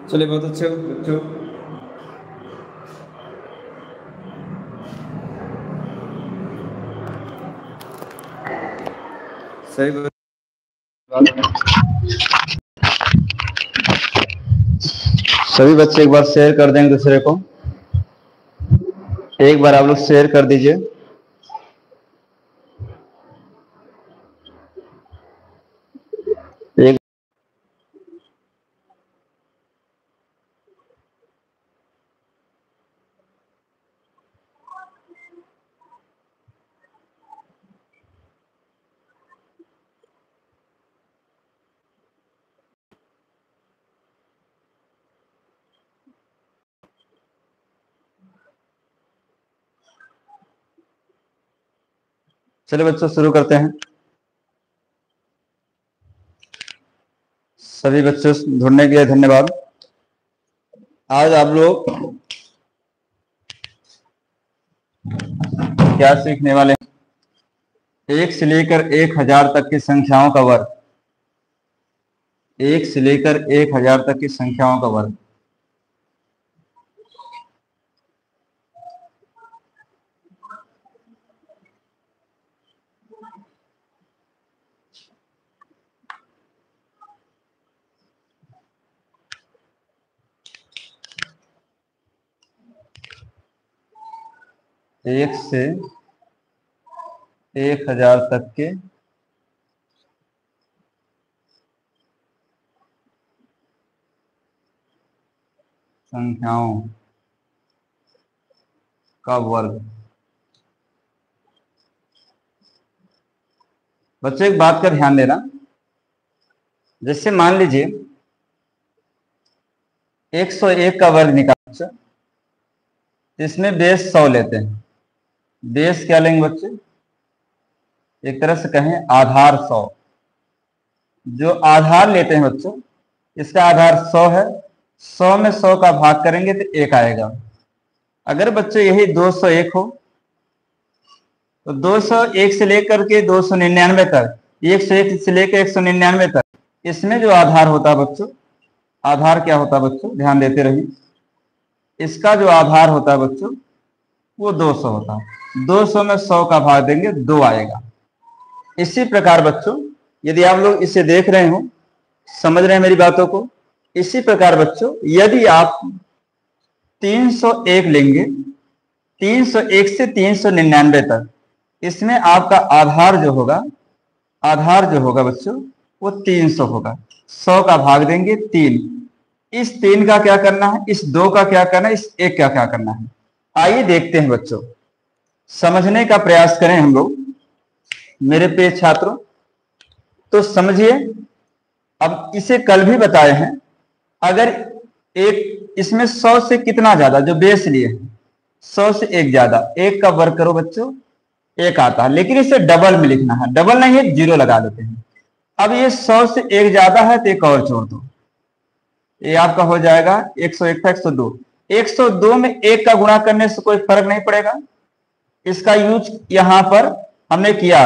चलिए, बहुत अच्छे हो बच्चों। सही बात। सभी बच्चे एक बार शेयर कर देंगे दूसरे को। एक बार आप लोग शेयर कर दीजिए। एक चलिए बच्चों, शुरू करते हैं। सभी बच्चों जुड़ने के लिए धन्यवाद। आज आप लोग क्या सीखने वाले हैं? 1 से लेकर 1000 तक की संख्याओं का वर्ग। 1 से लेकर 1000 तक की संख्याओं का वर्ग। एक से 1000 तक के संख्याओं का वर्ग। बच्चों, एक बात का ध्यान देना। जैसे मान लीजिए 101 का वर्ग निकालो, इसमें बेस 100 लेते हैं। बेस क्या लेंगे बच्चे? एक तरह से कहें आधार 100। जो आधार लेते हैं बच्चों, इसका आधार 100 है। 100 में 100 का भाग करेंगे तो 1 आएगा। अगर बच्चों यही 201 हो तो 201 से लेकर के 299 तक, 101 से लेकर 199 तक, इसमें जो आधार होता है बच्चों, आधार क्या होता है बच्चों, ध्यान देते रहिए। इसका जो आधार होता है बच्चों वो 200 होता है। 200 में 100 का भाग देंगे 2 आएगा। इसी प्रकार बच्चों, यदि आप लोग इसे देख रहे हो, समझ रहे हैं मेरी बातों को, इसी प्रकार बच्चों यदि आप 301 लेंगे, 301 से 399 तक, इसमें आपका आधार जो होगा, आधार जो होगा बच्चों वो 300 होगा। 100 का भाग देंगे 3। इस 3 का क्या करना है, इस 2 का क्या करना है, इस 1 का क्या करना है, आइए देखते हैं बच्चों। समझने का प्रयास करें हम लोग, मेरे प्रिय छात्रों। तो समझिए, अब इसे कल भी बताए हैं। अगर एक इसमें 100 से कितना ज्यादा, जो बेस लिए है 100 से 1 ज्यादा, 1 का वर्ग करो बच्चों 1 आता है, लेकिन इसे डबल में लिखना है। डबल नहीं है, 0 लगा देते हैं। अब ये 100 से 1 ज्यादा है तो एक और जोड़ दो, ये आपका हो जाएगा 101 था 102। 102 में 1 का गुणा करने से कोई फर्क नहीं पड़ेगा। इसका यूज यहां पर हमने किया।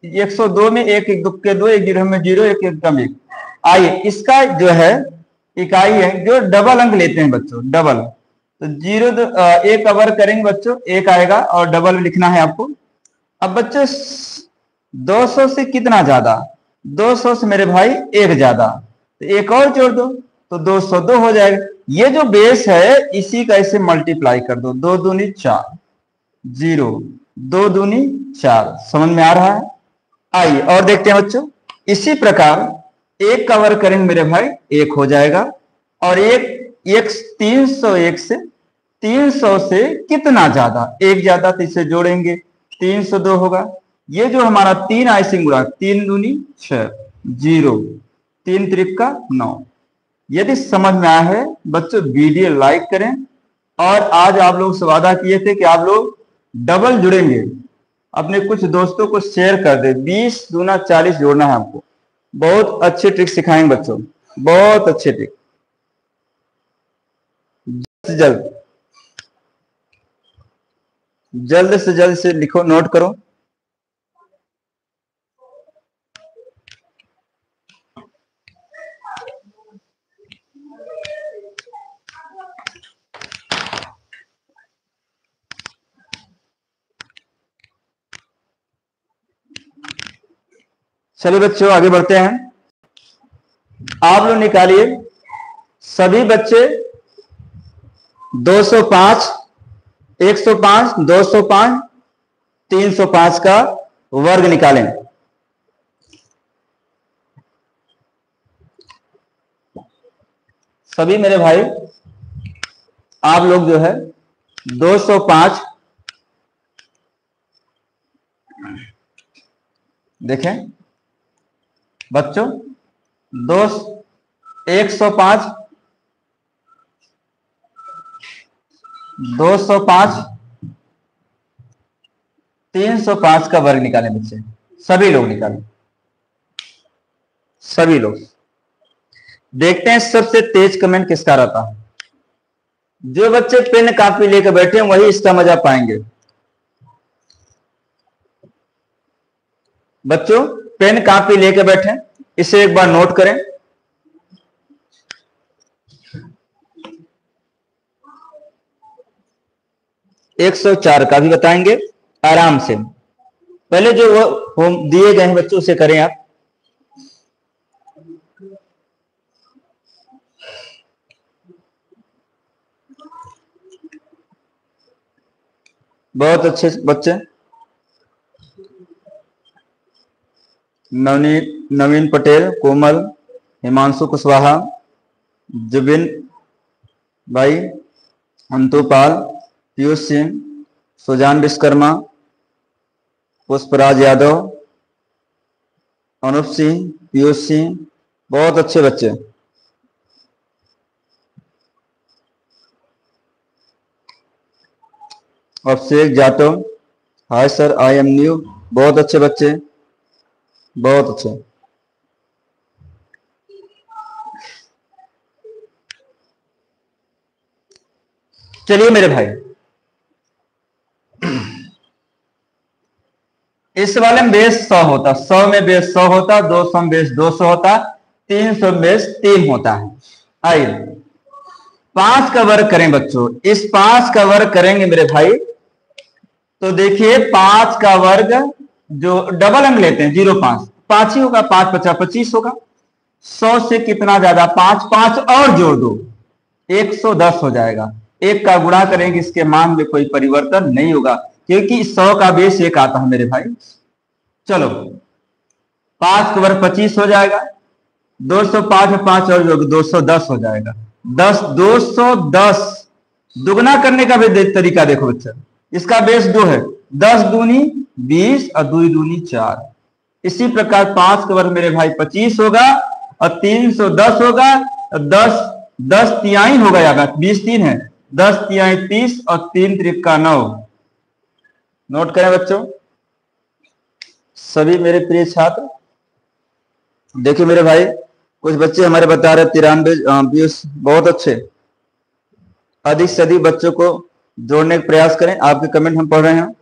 102 में 1 1 के 2, 1 0 में 0, 1 1 कम 1। आइए इसका जो है इकाई है, जो डबल अंक लेते हैं बच्चों, डबल। तो 0 1 का वर्ग करेंगे बच्चों 1 आएगा, और डबल लिखना है आपको। अब बच्चों 200 से कितना ज्यादा, 200 से मेरे भाई 1 ज्यादा, तो 1 और जोड़ दो तो 202 हो जाएगा। ये जो बेस है इसी का ऐसे मल्टीप्लाई कर दो, 2 दूनी 4, 0, 2 दूनी 4। समझ में आ रहा है? आइए और देखते हैं बच्चों। इसी प्रकार 1 का वर्ग करेंगे मेरे भाई 1 हो जाएगा, और एक 301 से 300 से कितना ज्यादा, 1 ज्यादा, तो इसे जोड़ेंगे 302 होगा। ये जो हमारा 3 आइसिंग गुणा, 3 दूनी 6, 0, 3 त्रिका 9। यदि समझ में आया है बच्चों, वीडियो लाइक करें। और आज आप लोग से वादा किए थे कि आप लोग डबल जुड़ेंगे, अपने कुछ दोस्तों को शेयर कर दे। 20 दूना 40 जोड़ना है आपको। बहुत अच्छे ट्रिक सिखाएंगे बच्चों, बहुत अच्छे ट्रिक। जल्द जल्द से जल्द से लिखो, नोट करो। चलिए बच्चों आगे बढ़ते हैं। आप लोग निकालिए सभी बच्चे 205, 105, 205, 305 का वर्ग निकालें। सभी मेरे भाई आप लोग जो है 205 देखें बच्चों, 105, 205, 305 का वर्ग निकालें बच्चे, सभी लोग निकालें, सभी लोग। देखते हैं सबसे तेज कमेंट किसका रहता है। जो बच्चे पेन कापी लेकर बैठे हैं वही इसका मजा पाएंगे। बच्चों पेन कापी लेकर बैठे, इसे एक बार नोट करें। एक 104 का भी बताएंगे आराम से। पहले जो वो दिए गए हैं बच्चों उसे करें आप। बहुत अच्छे बच्चे। नवीन पटेल, कोमल, हिमांशु कुशवाहा, जुबिन भाई, अंतुपाल, पीयूष सिंह, सुजान विश्वकर्मा, पुष्पराज यादव, अनुप सिंह, पीयूष सिंह, बहुत अच्छे बच्चे। Abhishek Jatav, hi sir I am new, बहुत अच्छे बच्चे, बहुत अच्छे। चलिए मेरे भाई, इस वाले में बेस 100 होता, 100 में बेस 100 होता, 200 में बेस 200 होता, 300 में बेस 3 होता है। आइए 5 का वर्ग करें बच्चों। इस 5 का वर्ग करेंगे मेरे भाई तो देखिए 5 का वर्ग जो डबल अंक लेते हैं 0.5, 5 ही होगा, 5 × 50 = 25 होगा। 100 से कितना ज्यादा 5, 5 और जोड़ दो 110 हो जाएगा। 1 का गुणा करेंगे इसके मान में कोई परिवर्तन नहीं होगा क्योंकि 100 का बेस 1 आता है मेरे भाई। चलो 5 का वर्ग 25 हो जाएगा, 205 में 5 और जोड़ 210 हो जाएगा। 210 दुगना करने का भी तरीका देखो बच्चा, इसका बेस 2 है, 10 दूनी 20 और 2 दूनी 4। इसी प्रकार 5 का वर्ग मेरे भाई 25 होगा और 310 होगा, 10 तिहाई होगा, यहाँ 20 3 है, 10 तिहाई 30 और 3 त्रिका 9। नोट करें बच्चों सभी मेरे प्रिय छात्र। देखिए मेरे भाई कुछ बच्चे हमारे बता रहे 93 बहुत अच्छे। अधिक से अधिक बच्चों को जोड़ने का प्रयास करें, आपके कमेंट हम पढ़ रहे हैं।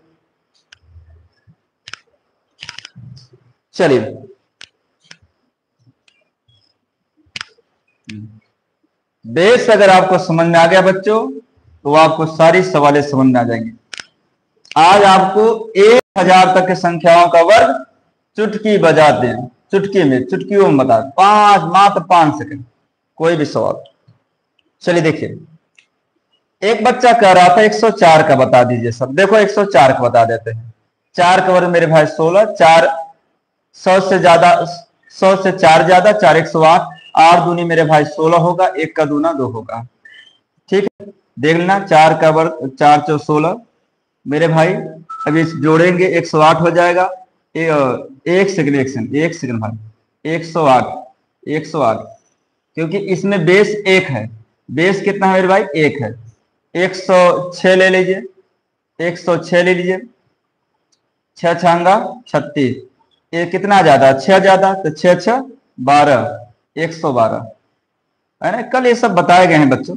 चलिए बेस अगर आपको समझ में आ गया बच्चों तो आपको सारी सवालें समझ में आ जाएंगी। आज आपको 1000 तक की संख्याओं का वर्ग चुटकी बजाते हैं, चुटकियों में बता, मात्र 5 सेकंड, कोई भी सवाल। चलिए देखिए एक बच्चा कह रहा था 104 का बता दीजिए सर। देखो 104 का बता देते हैं। 4 का वर्ग मेरे भाई 16, 4 100 से ज्यादा, 100 से 4 ज्यादा, 4 108, 8 दूनी मेरे भाई 16 होगा, 1 का दूना 2 होगा। ठीक है देख लेना, 4 का वर्ग 4 × 16 मेरे भाई। अभी जोड़ेंगे 108 हो जाएगा। एक सेकंड भाई 108 क्योंकि इसमें बेस 1 है। बेस कितना है मेरे भाई 1 है। 106 ले लीजिए, 106 ले लीजिए, 6 छांगा 36, ये कितना ज्यादा 6 ज्यादा तो 6 6 12, 112 है ना। कल ये सब बताए गए हैं बच्चों।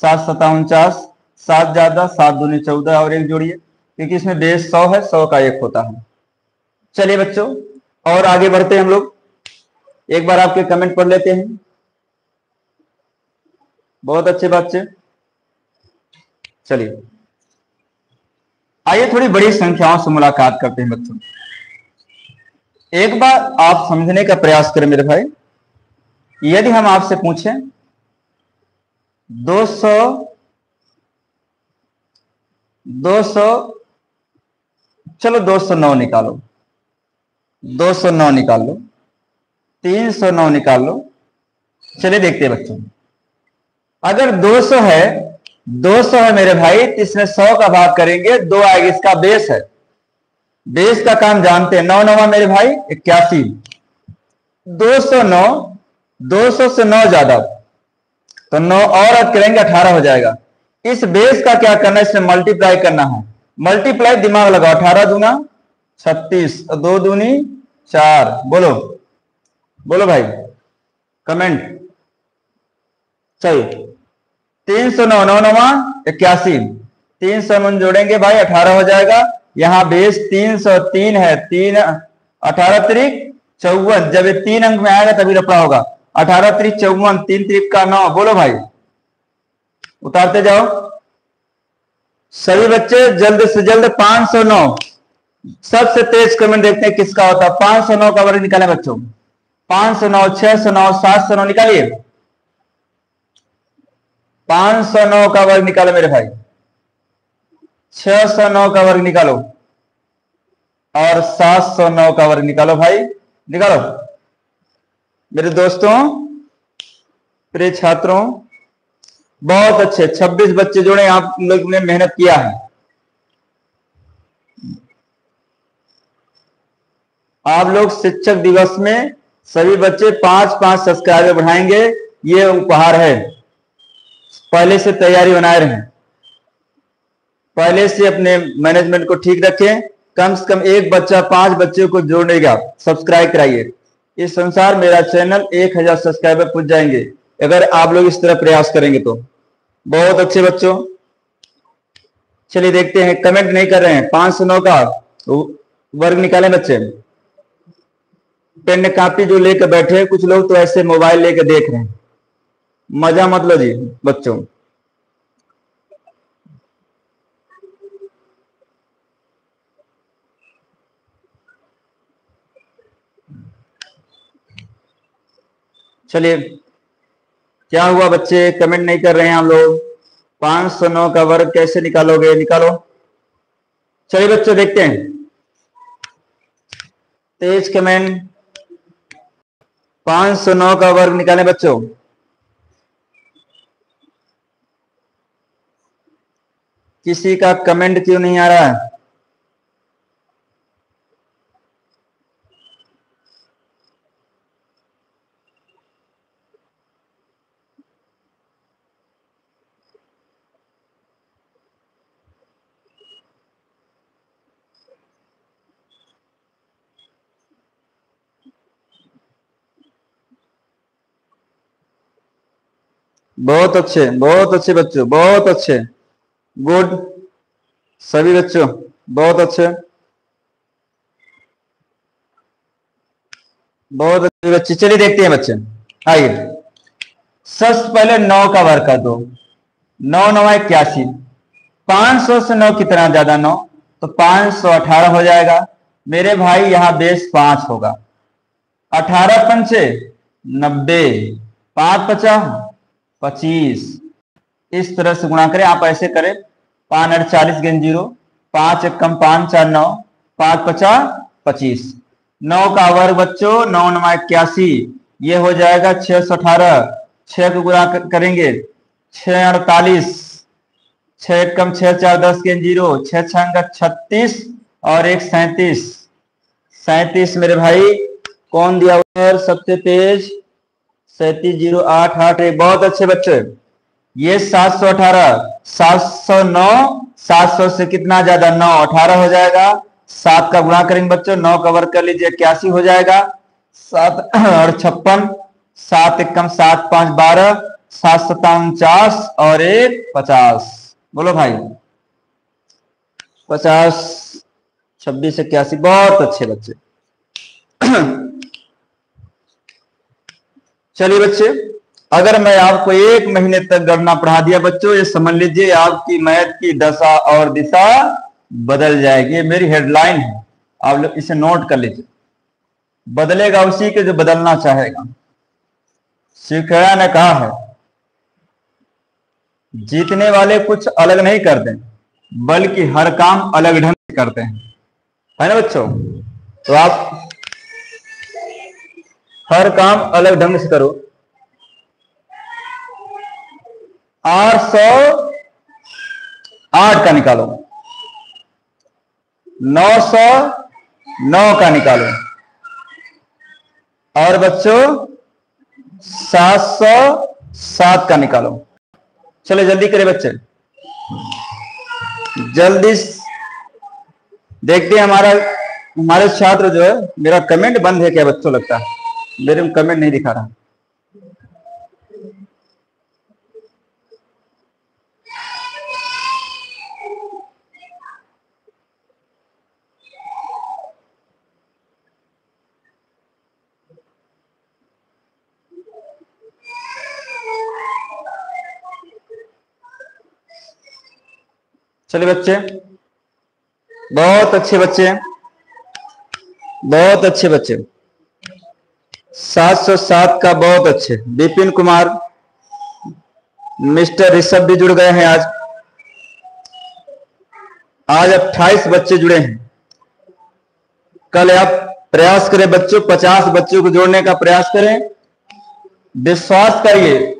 7 7 49, 7 ज्यादा 7 दूनी 14 और 1 जोड़िए क्योंकि इसमें बेस 100 है, 100 का 1 होता है। चलिए बच्चों और आगे बढ़ते हैं हम लोग। एक बार आपके कमेंट पढ़ लेते हैं। बहुत अच्छे बच्चे। चलिए आइए थोड़ी बड़ी संख्याओं से मुलाकात करते हैं बच्चों। एक बार आप समझने का प्रयास करें मेरे भाई, यदि हम आपसे पूछें 200 चलो 209 निकालो, 209 निकाल लो, 309 निकाल लो। चलिए देखते हैं बच्चों, अगर 200 है मेरे भाई, तो इसमें 100 का भाग करेंगे, 2 आएगा, इसका बेस है। बेस का काम जानते हैं, 9 9 मेरे भाई 81, 209, 200 से 9 ज्यादा, तो 9 और ऐड करेंगे 18 हो जाएगा। इस बेस का क्या करना है, इसमें मल्टीप्लाई करना है। मल्टीप्लाई दिमाग लगाओ, 18 दूना 36, 2 दूनी 4। बोलो बोलो भाई, कमेंट। सही, 309 9 9 81, 309 जोड़ेंगे भाई 18 हो जाएगा। यहां बेस 303 है, 3 18 त्रिक 54, जब ये 3 अंक में आएगा तभी रपड़ा होगा। 18 त्रिक 54, 3 त्रिक का 9। बोलो भाई, उतारते जाओ सभी बच्चे, जल्द से जल्द। 509, सबसे तेज कमेंट देखते हैं किसका होता है। 509 का वर्ग निकालें बच्चों, 509, 609, 709 निकालिए। 509 का वर्ग निकालो मेरे भाई, 609 का वर्ग निकालो, और 709 का वर्ग निकालो भाई, निकालो। मेरे दोस्तों, प्रिय छात्रों, बहुत अच्छे 26 बच्चे जोड़े, आप लोग ने मेहनत किया है। आप लोग शिक्षक दिवस में सभी बच्चे 5-5 सब्सक्राइबर बढ़ाएंगे, ये उपहार है। पहले से तैयारी बनाए रहें, पहले से अपने मैनेजमेंट को ठीक रखें। कम से कम एक बच्चा 5 बच्चों को जोड़ेगा, सब्सक्राइब कराइए। इस संसार मेरा चैनल 1000 सब्सक्राइबर पहुंच जाएंगे अगर आप लोग इस तरह प्रयास करेंगे तो। बहुत अच्छे बच्चों, चलिए देखते हैं, कमेंट नहीं कर रहे हैं। 509 का वर्ग निकालें बच्चे। पेन कापी जो लेकर बैठे हैं, कुछ लोग तो ऐसे मोबाइल लेकर देख रहे हैं, मजा मत लो जी बच्चों। चलिए, क्या हुआ बच्चे, कमेंट नहीं कर रहे हैं हम लोग। 509 का वर्ग कैसे निकालोगे, निकालो। चलिए बच्चों देखते हैं, तेज कमेंट। 509 का वर्ग निकालें बच्चों। किसी का कमेंट क्यों नहीं आ रहा है? बहुत अच्छे, बहुत अच्छे बच्चों, बहुत अच्छे, गुड सभी बच्चों, बहुत अच्छे, बहुत अच्छे बच्चे। चलिए देखते हैं बच्चे, आइए। सबसे पहले 9 का वर्ग कर दो, 9 9 81, 500 से 9 कितना ज्यादा 9, तो 518 हो जाएगा मेरे भाई। यहां बेस 5 होगा, 18 पंचे 90, 5 50 25, इस तरह से गुणा करें। आप ऐसे करें, 5 8 40 गेन 0, 5 1 कम 5 4 9, 5 50 25। 9 का वर्ग बच्चों 9 9 81, ये हो जाएगा 618। 6 को गुणा करेंगे, 6 48, 6 1 कम 6 4 10 गेन 0, 6 6 36 और 1 37। 37 मेरे भाई, कौन दिया उधर सबसे तेज? 37 0 8 8 1। बहुत अच्छे बच्चे, ये 718, 709, 700 से कितना ज्यादा 9, 18 हो जाएगा। 7 का गुणा करेंगे बच्चों, 9 का वर्ग कर लीजिए, 81 हो जाएगा। 7 और 56, 7 1 कम 7 5 12, 7 7 49 और 1 50। बोलो भाई 50, 26 81। बहुत अच्छे बच्चे। चलिए बच्चे, अगर मैं आपको 1 महीने तक गणना पढ़ा दिया बच्चों, ये समझ लीजिए आपकी मैथ की दशा और दिशा बदल जाएगी। मेरी हेडलाइन है, आप लोग इसे नोट कर लीजिए। बदलेगा उसी के जो बदलना चाहेगा। शिवखैरा ने कहा है, जीतने वाले कुछ अलग नहीं करते, बल्कि हर काम अलग ढंग से करते हैं, है ना बच्चों। तो आप हर काम अलग ढंग से करो। 808 का निकालो, 909 का निकालो, और बच्चों 707 का निकालो। चलो जल्दी करें बच्चे, जल्दी देखते हैं। हमारे छात्र जो है, मेरा कमेंट बंद है क्या बच्चों, लगता है मेरे में कमेंट नहीं दिखा रहा। चलिए बच्चे, बहुत अच्छे बच्चे, बहुत अच्छे बच्चे। 707 का बहुत अच्छे। विपिन कुमार, मिस्टर ऋषभ भी जुड़ गए हैं आज। आज 28 बच्चे जुड़े हैं। कल आप प्रयास करें बच्चों, 50 बच्चों को जोड़ने का प्रयास करें। विश्वास करिए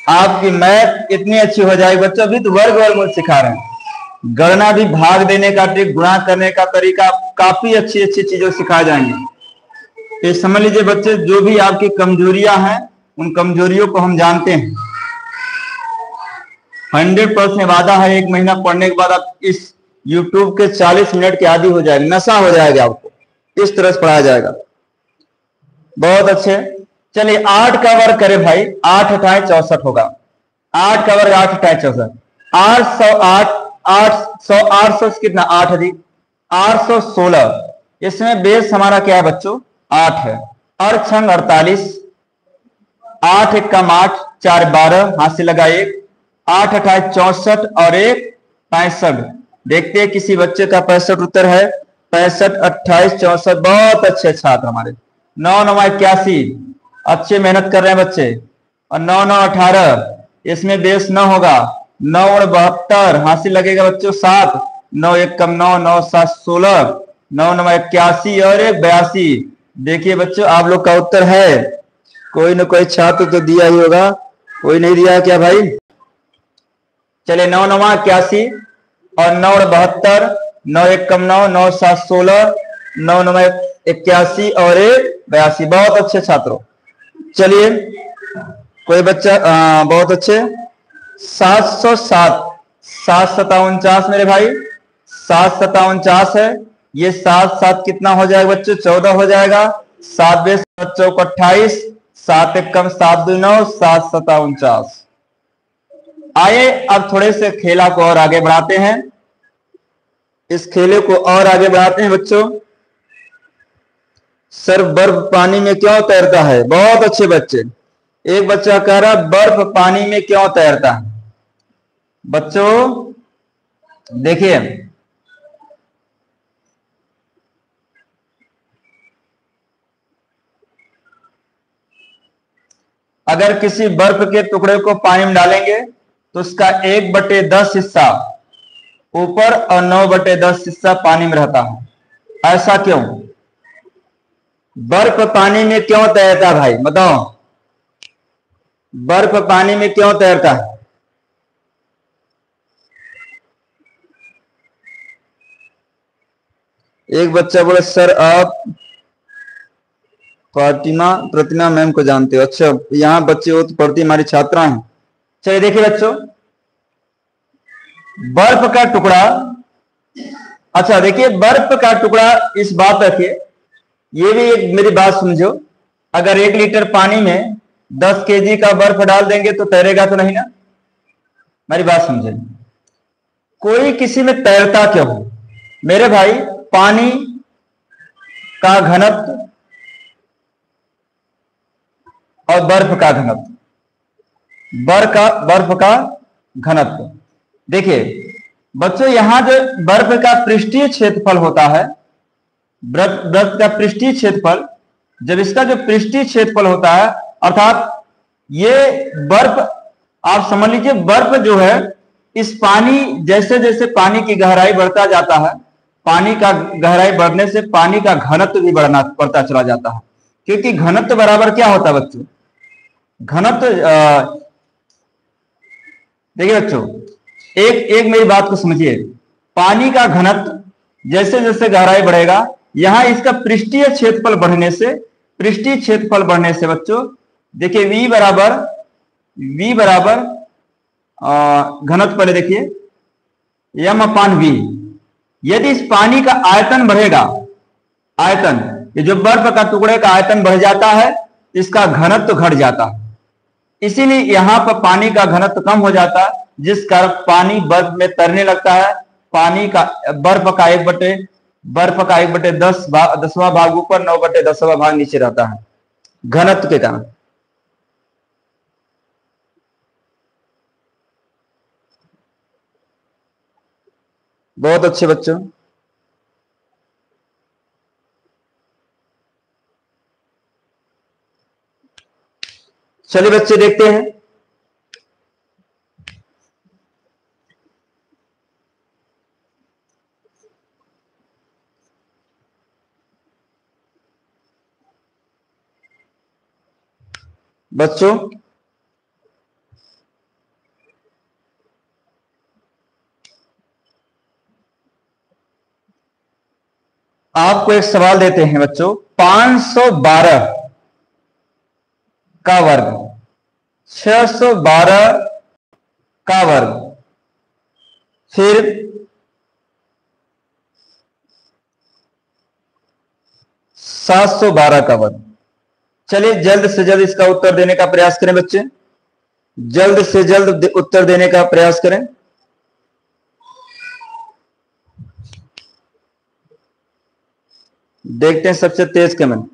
आपकी मैथ इतनी अच्छी हो जाएगी बच्चों। अभी तो वर्गमूल सिखा रहे हैं, गणना भी, भाग देने का ट्रिक, गुणा करने का तरीका, काफी अच्छी अच्छी चीजें सिखाए जाएंगे। ये समझ लीजिए बच्चे, जो भी आपकी कमजोरियां हैं उन कमजोरियों को हम जानते हैं। 100% वादा है, 1 महीना पढ़ने के बाद आप इस YouTube के 40 मिनट के आदी हो जाएंगे, नशा हो जाएगा आपको, इस तरह से पढ़ाया जाएगा। बहुत अच्छे। चलिए 8 का वर्ग करें भाई, 8 8 64 होगा। 8 का वर्ग 8 8 64, 800 कितना, 8 अधिक 816। इसमें बेस हमारा क्या है बच्चों, 8 है। और छंग 48, 8 1 कम 8, 4 12, हाथ से लगा 1, 8 8 64 और 1 65। देखते हैं किसी बच्चे का 65 उत्तर है। 65 28 64, बहुत अच्छे छात्र हमारे। 9 9 81, अच्छे मेहनत कर रहे हैं बच्चे। और 9 9 18, इसमें बेस 9 होगा। 9 72, हाथ से लगेगा बच्चों 7, 9 1 कम 9, 9 7 16, 9 9 81 और 1 82। देखिए बच्चों, आप लोग का उत्तर है। कोई न कोई छात्र तो दिया ही होगा, कोई नहीं दिया क्या भाई। चलिए 9 9 81 और 9 72, 9 1 कम 9, 9 7 16, 9 9 81 और 1 82। बहुत अच्छे छात्रों। चलिए कोई बच्चा, बहुत अच्छे। 707, 7 7 49 मेरे भाई, 7 7 49 है। ये 7 7 कितना हो जाएगा बच्चों, 14 हो जाएगा। 7 बेस 7 28, 7 1 कम 7 2 9, 7 7 49। आइए अब थोड़े से खेला को और आगे बढ़ाते हैं। इस खेले को और आगे बढ़ाते हैं बच्चों। सर बर्फ पानी में क्यों तैरता है? बहुत अच्छे बच्चे। एक बच्चा कह रहा बर्फ पानी में क्यों तैरता है। बच्चों देखिए, अगर किसी बर्फ के टुकड़े को पानी में डालेंगे तो उसका 1/10 हिस्सा ऊपर और 9/10 हिस्सा पानी में रहता है। ऐसा क्यों? बर्फ पानी में क्यों तैरता भाई, बताओ। बर्फ पानी में क्यों तैरता है? एक बच्चा बोले सर आप प्रतिमा मैम को जानते हो। अच्छा, यहाँ बच्चे हो तो पढ़ती हमारी छात्रा हैं। चलिए देखिए बच्चों, बर्फ का टुकड़ा, अच्छा देखिए बर्फ का टुकड़ा, इस बात रखिए, ये भी एक मेरी बात समझो। अगर 1 लीटर पानी में 10 केजी का बर्फ डाल देंगे तो तैरेगा तो नहीं ना। मेरी बात समझे। कोई किसी में तैरता क्यों है मेरे भाई? पानी का घनत्व और बर्फ का घनत्व, बर्फ का घनत्व। देखिए बच्चों, यहां जो बर्फ का पृष्ठीय क्षेत्रफल होता है, बर्फ का पृष्ठीय क्षेत्रफल जब इसका जो पृष्ठीय क्षेत्रफल होता है, अर्थात ये बर्फ, आप समझ लीजिए बर्फ जो है, इस पानी, जैसे जैसे पानी की गहराई बढ़ता जाता है, पानी का गहराई बढ़ने से पानी का घनत्व भी बढ़ता चला जाता है। क्योंकि घनत्व बराबर क्या होता है बच्चों? घनत्व, देखिए बच्चों, एक एक मेरी बात को समझिए। पानी का घनत्व जैसे जैसे गहराई बढ़ेगा, यहां इसका पृष्ठीय क्षेत्रफल बढ़ने से बच्चों, देखिए v बराबर घनत्व, पहले देखिए m/v। यदि इस पानी का आयतन बढ़ेगा, आयतन, ये जो बर्फ का टुकड़े का आयतन बढ़ जाता है, इसका घनत्व घट जाता है। इसीलिए यहां पर पानी का घनत्व कम हो जाता है, जिस कारण पानी बर्फ में तैरने लगता है। पानी का, बर्फ का 1/10वां भाग ऊपर, 9/10वां भाग नीचे रहता है, घनत्व के कारण। बहुत अच्छे बच्चों। चलिए बच्चे देखते हैं। बच्चों आपको एक सवाल देते हैं बच्चों, 512 का वर्ग, 612 का वर्ग, फिर 712 का वर्ग। चलिए जल्द से जल्द इसका उत्तर देने का प्रयास करें बच्चे, जल्द से जल्द उत्तर देने का प्रयास करें। देखते हैं सबसे तेज कमेंट।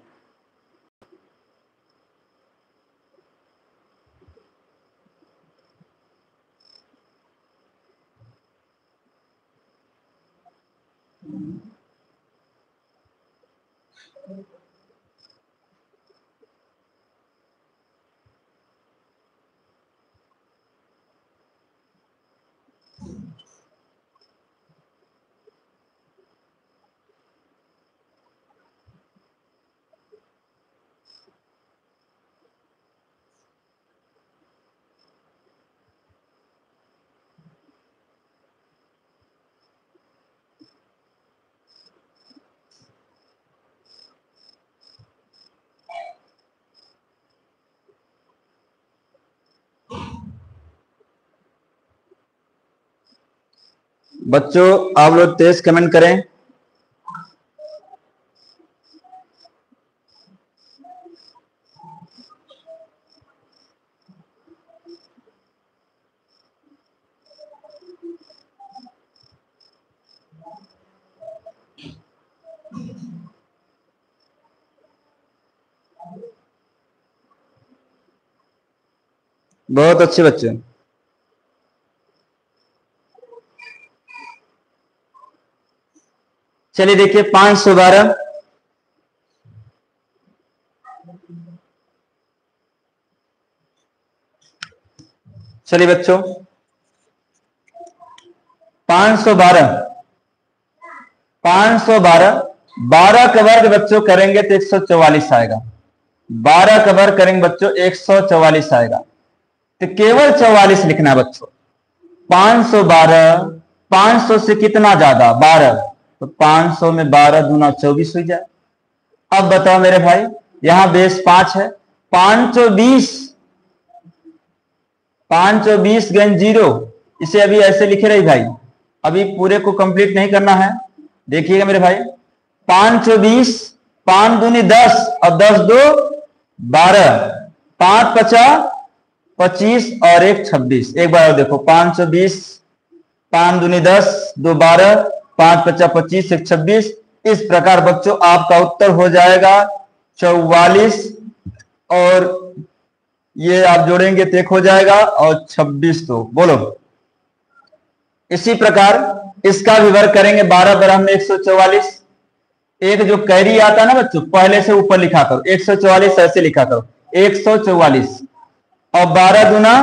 बच्चों आप लोग तेज कमेंट करें। बहुत अच्छे बच्चे। चलिए देखिए 512, चलिए बच्चों 512, 12 का वर्ग बच्चों करेंगे तो 144 आएगा। 12 का वर्ग करेंगे बच्चों 144 आएगा। तो केवल 44 लिखना है बच्चों। 512, 500 से कितना ज्यादा? 12, तो 500 में 12 दूना 24 हो जाए। अब बताओ मेरे भाई, यहां बेस 5 है, 520, 520 गन 0, इसे अभी ऐसे लिखे रही भाई, अभी पूरे को कंप्लीट नहीं करना है। देखिएगा मेरे भाई, 520, 5 दूनी 10 और 10 दो 12, 5 50 25 और 1 26। एक बार और देखो, 520, 5 दूनी 10, 2 12, 5 50 25, 1 26। इस प्रकार बच्चों आपका उत्तर हो जाएगा 44, और ये आप जोड़ेंगे तो 1 हो जाएगा और 26। तो बोलो, इसी प्रकार इसका भी वर्ग करेंगे 12 बराबर में 144। एक जो कैरी आता है ना बच्चों, पहले से ऊपर लिखा करो, 144 ऐसे लिखा करो, 144। और 12 दूना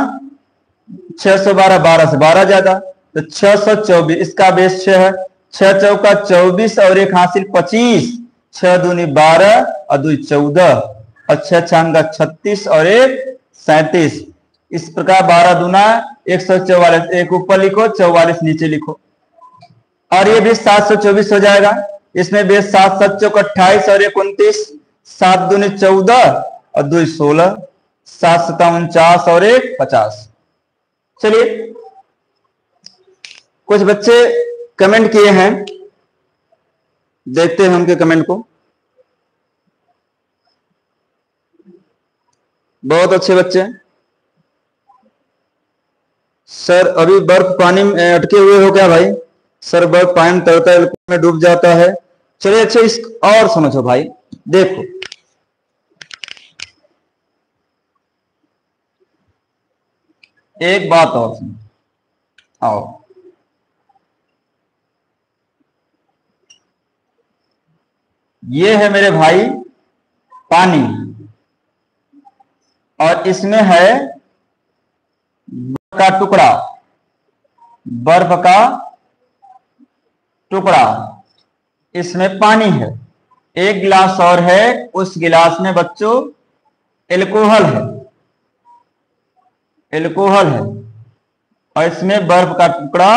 612, 12 से 12 ज्यादा, तो 624, इसका बेस 6 है, 6 चौका 24 और एक हासिल 25, 6 दूनी 12 और 2 14 और 6 छांगा 36 और एक 37। इस प्रकार 12 दूना 144, एक ऊपर लिखो 44 नीचे लिखो, और ये भी 724 हो जाएगा। इसमें बेस 7 7 चौक 28 और एक 29, 7 दूनी 14 और 2 16, 7 7 49 और एक 50। चलिए, कुछ बच्चे कमेंट किए हैं, देखते हैं उनके कमेंट को। बहुत अच्छे बच्चे। सर अभी बर्फ पानी में अटके हुए हो क्या भाई? सर बर्फ पानी में तैरता है में डूब जाता है। चलिए अच्छा, इस और समझो भाई, देखो एक बात और सुनो, आओ। ये है मेरे भाई पानी, और इसमें है बर्फ का टुकड़ा, बर्फ का टुकड़ा, इसमें पानी है। एक गिलास और है, उस गिलास में बच्चों एल्कोहल है, एल्कोहल है, और इसमें बर्फ का टुकड़ा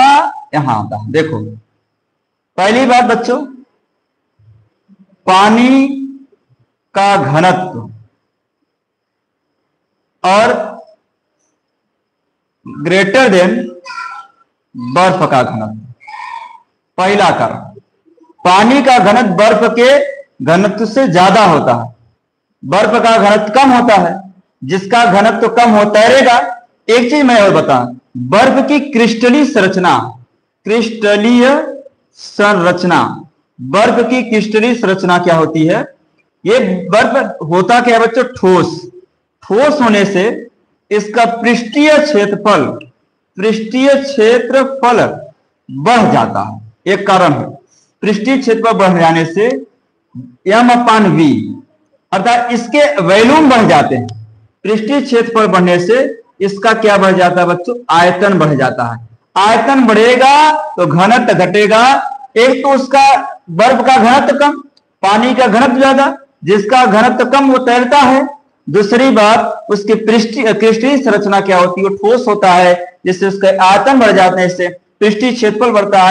यहां आता है। देखो पहली बात बच्चों, पानी का घनत्व और ग्रेटर देन बर्फ का घनत्व। पहला कारण, पानी का घनत्व बर्फ के घनत्व से ज्यादा होता है, बर्फ का घनत्व कम होता है। जिसका घनत्व कम हो तैरेगा। एक चीज मैं और बता, बर्फ की क्रिस्टलीय संरचना, क्रिस्टलीय संरचना, बर्फ की क्रिस्टलीय संरचना क्या होती है? ये बर्फ होता क्या है बच्चों? ठोस। ठोस होने से इसका पृष्ठीय क्षेत्रफल, पृष्ठीय क्षेत्रफल बढ़ जाता है। एक कारण है, पृष्ठीय क्षेत्रफल बढ़ जाने से m/v अर्थात इसके वैल्यूम बढ़ जाते हैं। पृष्ठीय क्षेत्रफल बढ़ने से इसका क्या बढ़ जाता है बच्चों? आयतन बढ़ जाता है। आयतन बढ़ेगा तो घनत्व घटेगा। एक तो उसका बर्फ का घनत्व कम, पानी का घनत्व ज्यादा, जिसका घनत्व कम वो तैरता है। दूसरी बात, उसकी क्रिस्टलीय संरचना क्या होती है? वो ठोस होता है, जिससे उसका आयतन बढ़ जाने से पृष्ठीय क्षेत्रफल बढ़ता है।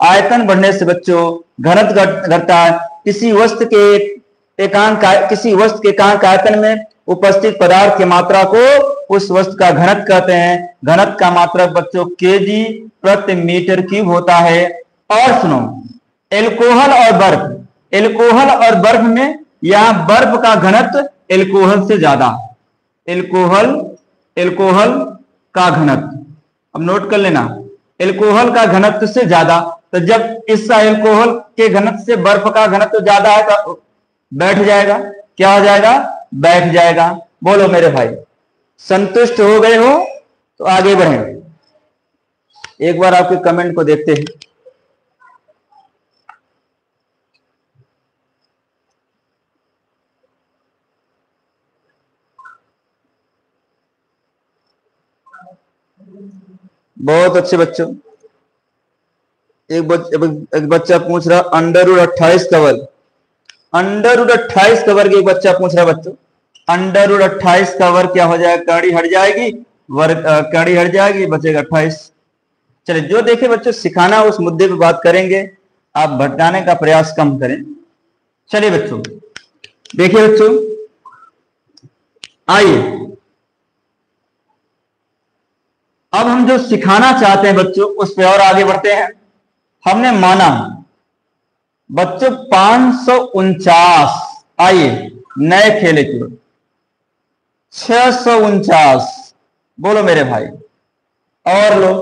आयतन बढ़ने से बच्चों घनत्व घटता है। किसी वस्तु के एकांक आयतन में उपस्थित पदार्थ की मात्रा को उस वस्तु का घनत्व कहते हैं। घनत्व का मात्रक बच्चों केजी प्रति मीटर क्यूब होता है। और सुनो, एल्कोहल और बर्फ, एल्कोहल और बर्फ में यहां बर्फ का घनत्व एल्कोहल से ज्यादा, एल्कोहल एल्कोहल का घनत्व, अब नोट कर लेना, एल्कोहल का घनत्व से ज्यादा। तो जब इस एल्कोहल के घनत्व से बर्फ का घनत्व ज्यादा है तो बैठ जाएगा। क्या हो जाएगा? बैठ जाएगा। बोलो मेरे भाई, संतुष्ट हो गए हो तो आगे बढ़ें। एक बार आपके कमेंट को देखते हैं। बहुत अच्छे बच्चों। एक बच्चा पूछ रहा √28 कवर, √28 कवर के एक बच्चा पूछ रहा बच्चों, √28 कवर क्या हो जाएगा? कड़ी हट जाएगी, वर्ग कड़ी हट जाएगी, बचेगा 28। चलिए, जो देखे बच्चों, सिखाना उस मुद्दे पे बात करेंगे, आप भटकाने का प्रयास कम करें। चलिए बच्चों, देखिए बच्चों, आइए अब हम जो सिखाना चाहते हैं बच्चों उस पर और आगे बढ़ते हैं। हमने माना बच्चों 549, आइए नए खेले की 649, बोलो मेरे भाई, और लो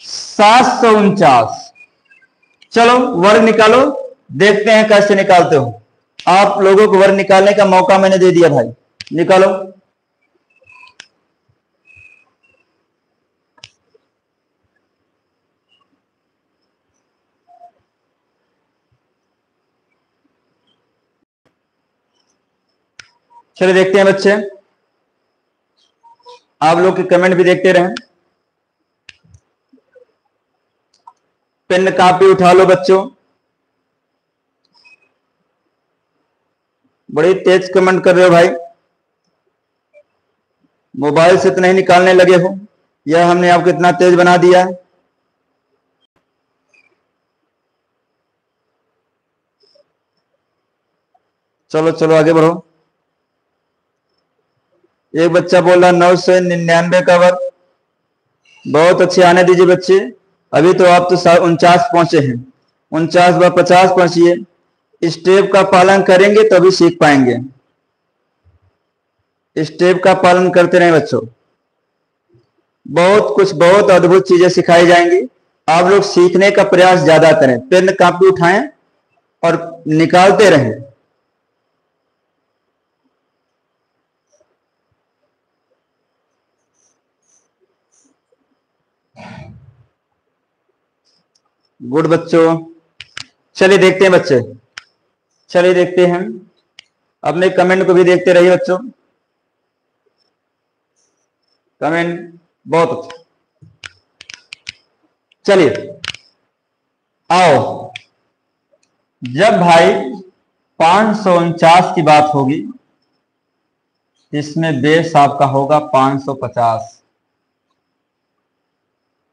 749। चलो वर्ग निकालो, देखते हैं कैसे निकालते हो। आप लोगों को वर्ग निकालने का मौका मैंने दे दिया भाई, निकालो। चलिए देखते हैं बच्चे, आप लोग के कमेंट भी देखते रहें। पेन कापी उठा लो बच्चों, बड़ी तेज कमेंट कर रहे हो भाई, मोबाइल से तो नहीं निकालने लगे हो, यह हमने आपको इतना तेज बना दिया है। चलो चलो आगे बढ़ो। एक बच्चा बोल रहा 999 का वर्ग, बहुत अच्छे, आने दीजिए बच्चे, अभी तो आप तो 49 पहुंचे हैं, 49 बार 50 पहुंचिए। स्टेप का पालन करेंगे तभी सीख पाएंगे, स्टेप का पालन करते रहें बच्चों, बहुत कुछ, बहुत अद्भुत चीजें सिखाई जाएंगी। आप लोग सीखने का प्रयास ज्यादा करें, पेन कापी उठाएं और निकालते रहें। गुड बच्चों, चलिए देखते हैं बच्चे, चलिए देखते हैं, अपने कमेंट को भी देखते रहिए बच्चों, कमेंट बहुत अच्छा। चलिए आओ, जब भाई 549 की बात होगी, इसमें बेस आपका होगा 550,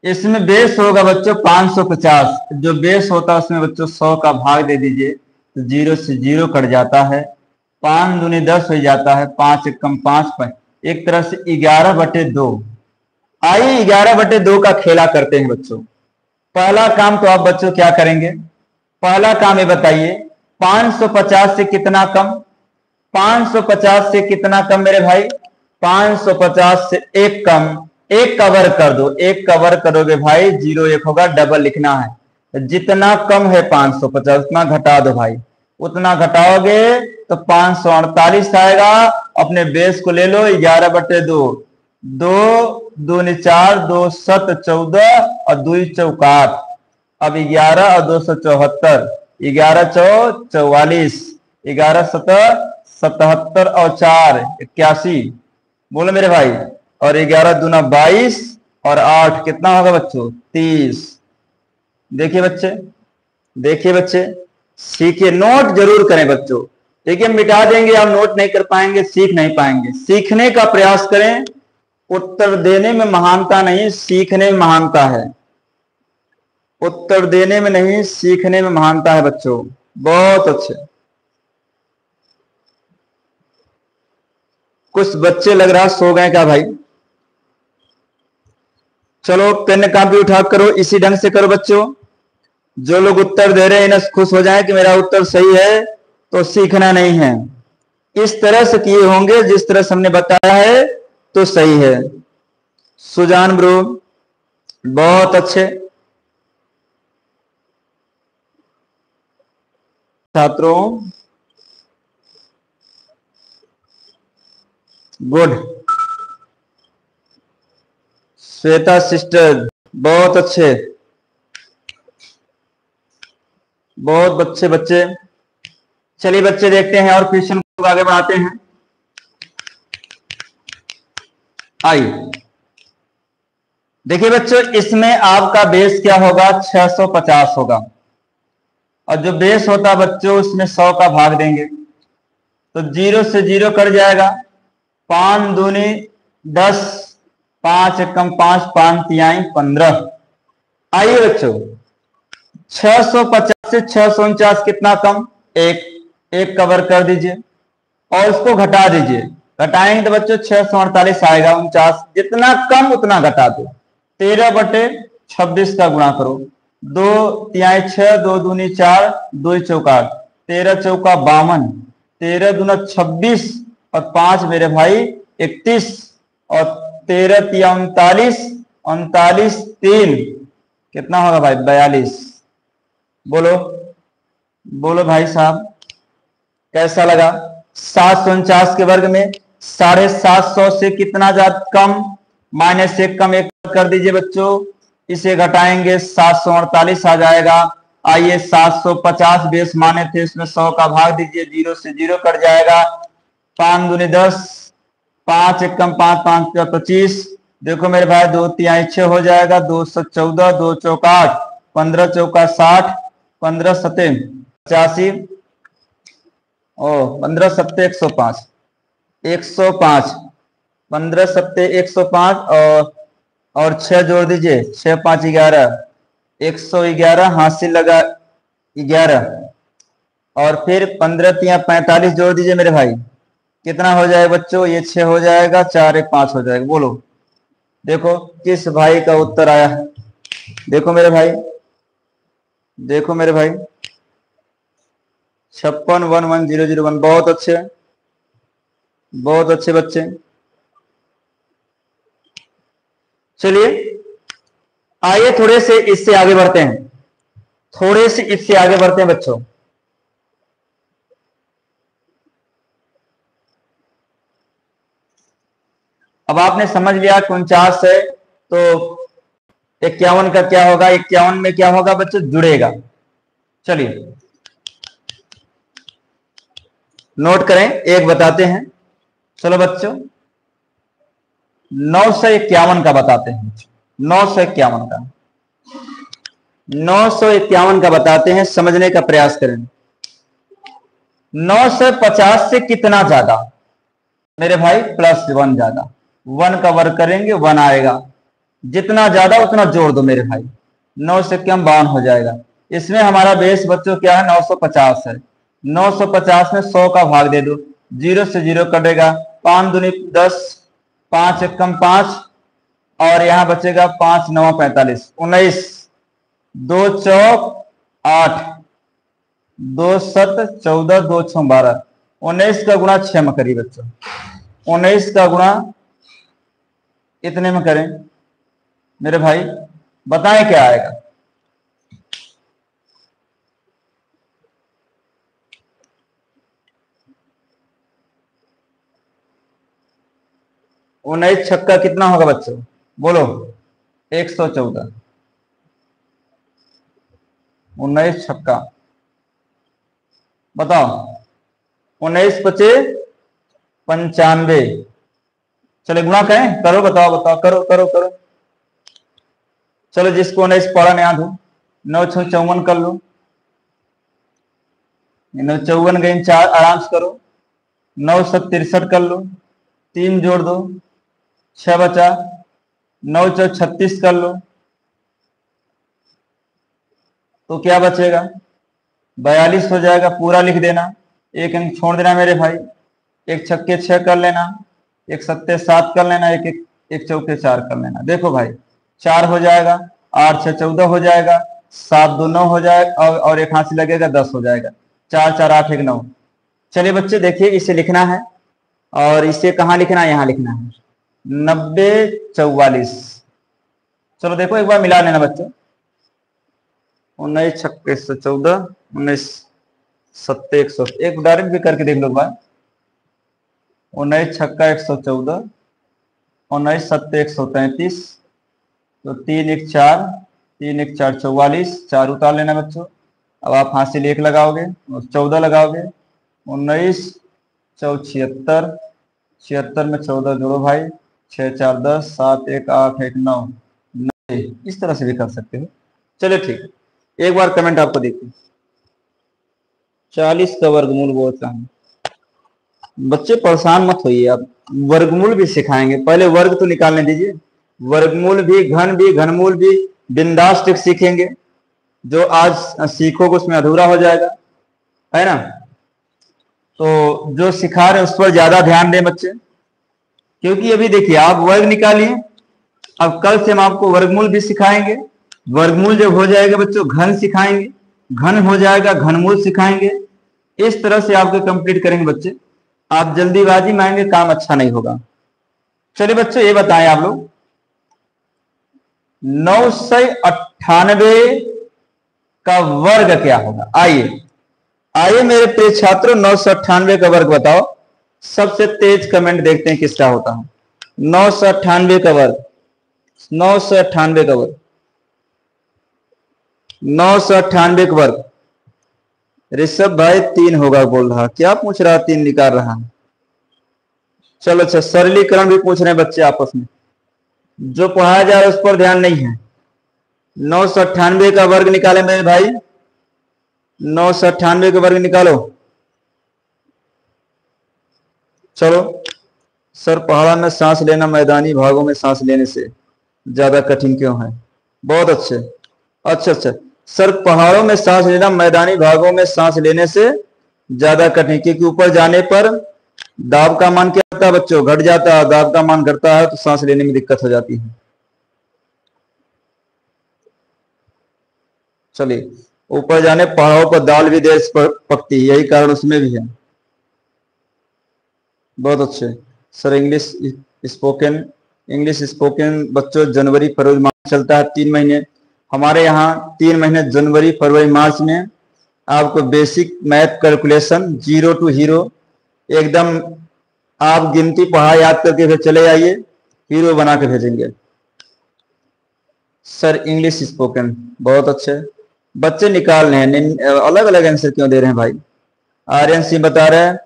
इसमें बेस होगा बच्चों 550, जो बेस होता है उसमें बच्चों 100 का भाग दे दीजिए तो 0 से 0 कट जाता है, 5 दूनी 10 हो जाता है, 5 एकम 5, एक तरह से 11/2। आइए 11/2 का खेला करते हैं बच्चों। पहला काम तो आप बच्चों क्या करेंगे, पहला काम ये बताइए, 550 से कितना कम, 550 से कितना कम मेरे भाई, 550 से एक कम, एक का वर्ग कर दो, एक का वर्ग करोगे भाई 0 1 होगा, डबल लिखना है, जितना कम है 550 उतना घटा दो भाई, उतना घटाओगे तो 548 आएगा। अपने बेस को ले लो 11/2, 2 दूनी 4, 2 7 14 और 2 चौक 8, अब 11 और 2 74, 11 चौ 44, 11 7 77 और 4 81, बोलो मेरे भाई, और 11 दूना 22 और 8 कितना होगा बच्चों 30। देखिए बच्चे, देखिए बच्चे, सीखिए, नोट जरूर करें बच्चों, देखिए मिटा देंगे आप नोट नहीं कर पाएंगे, सीख नहीं पाएंगे, सीखने का प्रयास करें। उत्तर देने में महानता नहीं, सीखने में महानता है, उत्तर देने में नहीं सीखने में महानता है बच्चों। बहुत अच्छे, कुछ बच्चे लग रहा सो गए क्या भाई, चलो पेन कापी उठा करो, इसी ढंग से करो बच्चों, जो लोग उत्तर दे रहे हैं इन्हें खुश हो जाए कि मेरा उत्तर सही है, तो सीखना नहीं है, इस तरह से किए होंगे जिस तरह से हमने बताया है तो सही है। सुजान ब्रो बहुत अच्छे, छात्रों गुड, श्वेता सिस्टर बहुत अच्छे, बहुत अच्छे बच्चे। चलिए बच्चे देखते हैं और क्वेश्चन को आगे बढ़ाते हैं। आइए देखिए बच्चों, इसमें आपका बेस क्या होगा 650 होगा, और जो बेस होता बच्चों उसमें 100 का भाग देंगे तो 0 से 0 कट जाएगा, 5 दूनी 10, 5 एकम 5, 5 तिहाई 15। आइए बच्चों 650 से 649 कितना कम, एक कवर कर दीजिए और उसको घटा दीजिए, घटाएंगे तो बच्चों 648 आएगा, 49, जितना कम उतना घटा दो, 13/26 का गुणा करो, 2 तिहाई 6, 2 दूनी 4, 2 चौका 13 चौका 52, 13 दूना 26 और 5 मेरे भाई 31 और 13 तिया 39, 39 3 कितना होगा भाई 42। बोलो बोलो भाई साहब कैसा लगा। 749 के वर्ग में 750 से कितना ज्यादा कम, -1 कम, एक कर दीजिए बच्चों, इसे घटाएंगे 748 आ जाएगा। आइए 750 बेस माने थे, इसमें 100 का भाग दीजिए, 0 से 0 कट जाएगा, 5 दूनी 10, 5 एकम 5, 5 25। देखो मेरे भाई 2 तिहाई 6 हो जाएगा, 214, 2 चौका 8, 15 चौका 60, 15 सत्ते 85, ओ 15 सत्ते 105, 105, 15 सत्ते 105 और 6 जोड़ दीजिए, 6 5 11, 111 हासिल लगा 11, और फिर 15 तिया 45 जोड़ दीजिए मेरे भाई, कितना हो जाएगा बच्चों? ये 6 हो जाएगा, 4 1 5 हो जाएगा। बोलो देखो किस भाई का उत्तर आया है। देखो मेरे भाई, देखो मेरे भाई 56 1 1 0 0 1। बहुत अच्छे, बहुत अच्छे बच्चे। चलिए आइए थोड़े से इससे आगे बढ़ते हैं, थोड़े से इससे आगे बढ़ते हैं बच्चों। अब आपने समझ लिया कि 49 है, तो 51 का क्या होगा? 51 में क्या होगा बच्चों? जुड़ेगा। चलिए नोट करें, एक बताते हैं। चलो बच्चों 951 का बताते हैं, 951 का, 951 का बताते हैं, समझने का प्रयास करें। 950 से कितना ज्यादा मेरे भाई? +1 ज्यादा। 1 का वर्ग करेंगे 1 आएगा, जितना ज्यादा उतना जोड़ दो मेरे भाई, 9 से कम 52 हो जाएगा। इसमें हमारा बेस बच्चों क्या है? 950 है। 950 में 100 का भाग दे दो, 0 से 0 कटेगा, 5 दूनी 10, 5 एकम 5, और यहां बचेगा 5 9 45, 19, 2 चौक 8, 2 7 14, 2 6 12। 19 का गुणा 6 में करिए बच्चों, 19 का गुणा इतने में करें मेरे भाई, बताएं क्या आएगा? उन्नीस छक्का कितना होगा बच्चों? बोलो 114। 19 छक्का, बताओ 19 पचे 95। चले गुणा करें, करो, बताओ बताओ, करो करो करो। चलो जिसको 19 पढ़ा नहीं आधो, 9 6 54 कर लो, 9 54 गए 4, आराम से करो। 9 7 63 कर लो, 3 जोड़ दो, 6 बचा, 9 4 36 कर लो, तो क्या बचेगा? 42 हो जाएगा। पूरा लिख देना, एक अंक छोड़ देना मेरे भाई। एक छक्के 6 कर लेना, एक सत्ते 7 कर लेना, एक चौके 4 कर लेना। देखो भाई 4 हो जाएगा, 8 6 14 हो जाएगा, 7 2 9 हो जाएगा, और एक हाथ से लगेगा 10 हो जाएगा। 4 4 8 1 9। चलिए बच्चे देखिए, इसे लिखना है, और इसे कहाँ लिखना है? यहाँ लिखना है, 90 44। चलो देखो एक बार मिला लेना बच्चों, 19 छक्के 114, 19 सत्ते 100, एक डायरेक्ट भी करके देख लो भाई। 19 छक्का 114, 19 सत्ते 133, तो 3 1 4, 3 1 4 44, 4 उतार लेना बच्चों। अब आप हासिल 1 लगाओगे और 14 लगाओगे, 19 4 76, 76 में 14 जोड़ो भाई, 6 4 10, 7 1 8 1 9, 90। इस तरह से भी कर सकते हो। चलो ठीक, एक बार कमेंट आपको देखिए। 40 का वर्गमूल बोलता हूँ। बच्चे परेशान मत होइए, आप वर्गमूल भी सिखाएंगे, पहले वर्ग तो निकालने दीजिए। वर्गमूल भी, घन भी, घनमूल भी बिंदास टिक सीखेंगे। जो आज सीखोगे उसमें अधूरा हो जाएगा, है ना? तो जो सिखा रहे हैं उस पर ज्यादा ध्यान दें बच्चे, क्योंकि अभी देखिए आप वर्ग निकालिए, अब कल से हम आपको वर्गमूल भी सिखाएंगे। वर्गमूल जब हो जाएगा बच्चों घन सिखाएंगे, घन हो जाएगा घनमूल सिखाएंगे। इस तरह से आपको कंप्लीट करेंगे बच्चे। आप जल्दीबाजी में आएंगे, काम अच्छा नहीं होगा। चलिए बच्चों ये बताएं आप लोग, 998 का वर्ग क्या होगा? आइए आइए मेरे प्रिय छात्रों, 998 का वर्ग बताओ। सबसे तेज कमेंट देखते हैं किसका होता है। 998 का वर्ग, 998 का वर्ग, 998 का वर्ग। ऋषभ भाई 3 होगा बोल रहा, क्या पूछ रहा? 3 निकाल रहा। चलो अच्छा, सरलीकरण भी पूछ रहे हैं बच्चे आपस में, जो पढ़ाया जा रहा है उस पर ध्यान नहीं है। 998 का वर्ग निकाले मेरे भाई, 998 का वर्ग निकालो। चलो, सर पहाड़ा में सांस लेना मैदानी भागों में सांस लेने से ज्यादा कठिन क्यों है? बहुत अच्छे। अच्छा अच्छा, सर पहाड़ों में सांस लेना मैदानी भागों में सांस लेने से ज्यादा कठिन, क्योंकि ऊपर जाने पर दाब का मान क्या होता है बच्चों? घट जाता है। दाब का मान घटता है तो सांस लेने में दिक्कत हो जाती है। चलिए, ऊपर जाने पहाड़ों पर दाल भी देर से पकती है, यही कारण उसमें भी है। बहुत अच्छे सर। इंग्लिश स्पोकन बच्चों जनवरी फरवरी मार्च चलता है, 3 महीने। हमारे यहाँ 3 महीने जनवरी फरवरी मार्च में आपको basic math calculation 0 to hero, एकदम आप गिनती पढ़ा याद करके फिर चले आइए, हीरो बना के भेजेंगे। सर इंग्लिश स्पोकन, बहुत अच्छे बच्चे निकाल रहे हैं। अलग अलग आंसर क्यों दे रहे हैं भाई? आर्यन सिंह बता रहे हैं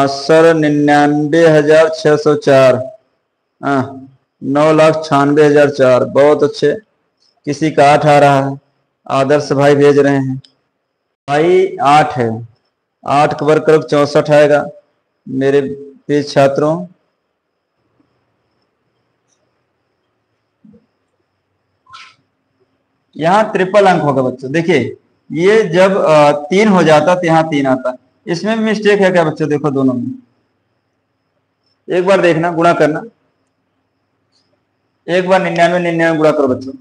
सर 99,604, 9,96,004। बहुत अच्छे। किसी का 8 आ रहा है, आदर्श भाई भेज रहे हैं। भाई 8 है, 8 का वर्ग करो 64 आएगा मेरे प्रिय छात्रों। यहाँ ट्रिपल अंक होगा बच्चों। देखिए, ये जब 3 हो जाता तो यहाँ 3 आता। इसमें मिस्टेक है क्या बच्चों? देखो दोनों में, एक बार देखना, गुणा करना। एक बार 99 99 गुणा करो बच्चों।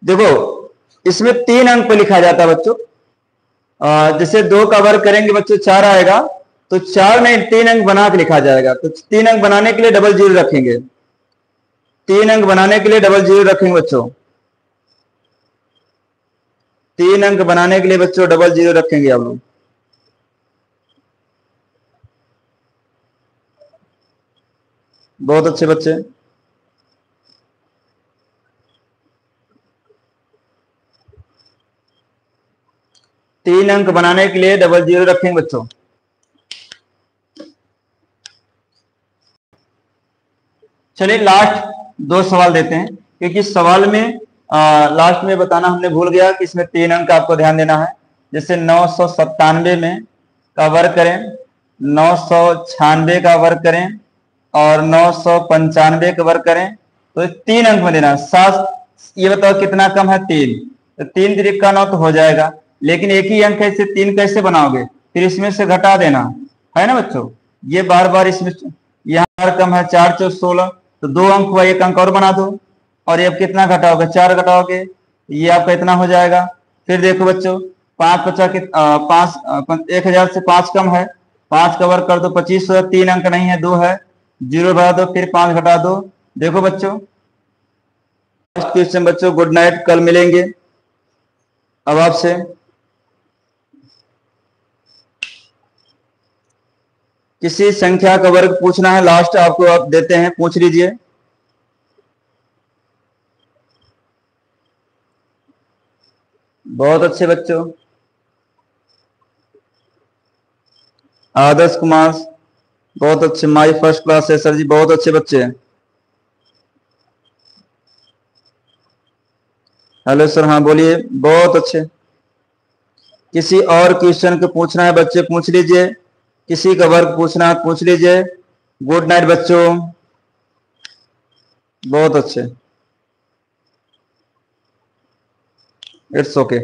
देखो, इसमें 3 अंक पे लिखा जाता है बच्चों। जैसे 2 का वर्ग करेंगे बच्चों 4 आएगा, तो 4 में 3 अंक बना के लिखा जाएगा। तो 3 अंक बनाने के लिए डबल जीरो रखेंगे, 3 अंक बनाने के लिए डबल जीरो रखेंगे बच्चों। 3 अंक बनाने के लिए बच्चों डबल जीरो रखेंगे आप लोग। बहुत अच्छे बच्चे। तीन अंक बनाने के लिए डबल जीरो रखेंगे बच्चों। चलिए लास्ट 2 सवाल देते हैं, क्योंकि सवाल में लास्ट में बताना हमने भूल गया कि इसमें 3 अंक आपको ध्यान देना है। जैसे 997 में का वर्ग करें, 996 का वर्ग करें और 995 का वर्ग करें, तो 3 अंक में देना। 7, ये बताओ कितना कम है? 3। तो 3 3 का 9 तो हो जाएगा, लेकिन एक ही अंक है, इसे 3 कैसे बनाओगे? फिर इसमें से घटा देना है ना बच्चों। ये बार बार इसमें यहाँ कम है, 4 4 16, तो 2 अंक हुआ, 1 अंक और बना दो। और ये अब कितना घटाओगे? 4 घटाओगे, ये आपका इतना हो जाएगा। फिर देखो बच्चों, 5 50 के 1000 से 5 कम है, 5 का वर्ग कर दो 25 हो, 3 अंक नहीं है, 2 है, 0 बढ़ा दो, फिर 5 घटा दो। देखो बच्चों, क्वेश्चन बच्चों, गुड नाइट, कल मिलेंगे। अब आपसे किसी संख्या का वर्ग पूछना है, लास्ट आपको आप देते हैं, पूछ लीजिए। बहुत अच्छे बच्चों। आदर्श कुमार, बहुत अच्छे, माई फर्स्ट क्लास है सर जी, बहुत अच्छे बच्चे हैं। हेलो सर, हाँ बोलिए, बहुत अच्छे। किसी और क्वेश्चन को पूछना है बच्चे, पूछ लीजिए। किसी का वर्ग पूछना है, पूछ लीजिए। गुड नाइट बच्चों, बहुत अच्छे। It's okay.